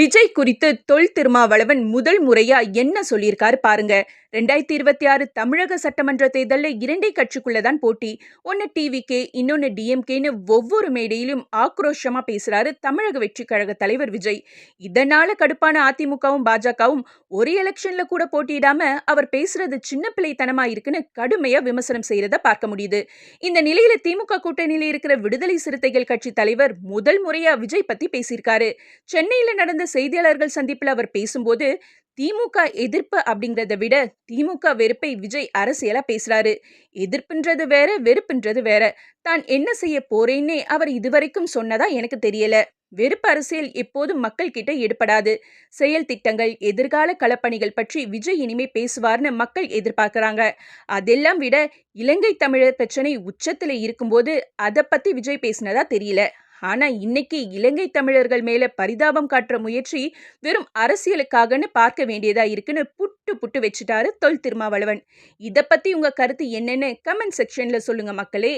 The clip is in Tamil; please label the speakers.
Speaker 1: விஜய் குறித்து தொல் திருமாவளவன் முதல் முறையா என்ன சொல்லியிருக்காரு பாருங்க. 2026 தமிழக சட்டமன்ற தேர்தல்ல இரண்டே கட்சிக்குள்ள தான் போட்டி. ஒன்னு டிவிகே, இன்னொன்னு டிஎம்கேன்னு ஒவ்வொரு மேடையிலும் ஆக்ரோஷமா பேசுறாரு தமிழக வெற்றி கழக தலைவர் விஜய். இதனால கடுப்பான அதிமுகவும் பாஜகவும் ஒரு எலெக்ஷன்ல கூட போட்டியிடாம அவர் பேசுறது சின்ன பிள்ளைத்தனமா இருக்குன்னு கடுமையா விமர்சனம் செய்யறத பார்க்க முடியுது. இந்த நிலையில திமுக கூட்டணியில இருக்கிற விடுதலை சிறுத்தைகள் கட்சி தலைவர் முதல் முறையா விஜய் பத்தி பேசியிருக்காரு. சென்னையில நடந்த செய்தியாளர்கள் சந்திப்பில் அவர் பேசும்போது திமுக எதிர்ப்பு அப்படிங்கறத விட திமுக வெறுப்பை விஜய் அரசியலா பேசுறாரு. எதிர்ப்புன்றது வேற, வெறுப்புன்றது வேற. தான் என்ன செய்ய போறேன்னே அவர் இதுவரைக்கும் சொன்னதா எனக்கு தெரியல. வெறுப்பு அரசியல் எப்போதும் மக்கள் கிட்ட எடுபடாது. செயல் திட்டங்கள், எதிர்கால களப்பணிகள் பற்றி விஜய் இனிமே பேசுவார்னு மக்கள் எதிர்பார்க்கறாங்க. அதெல்லாம் விட இலங்கை தமிழர் பிரச்சனை உச்சத்துல இருக்கும்போது அதை பத்தி விஜய் பேசினதா தெரியல. ஆனா இன்னைக்கு இலங்கை தமிழர்கள் மேல பரிதாபம் காட்டுற முயற்சி வெறும் அரசியலுக்காகன்னு பார்க்க வேண்டியதா இருக்குன்னு புட்டு புட்டு வச்சுட்டாரு தொல் திருமாவளவன். இத பத்தி உங்க கருத்து என்னன்னு கமெண்ட் செக்ஷன்ல சொல்லுங்க மக்களே.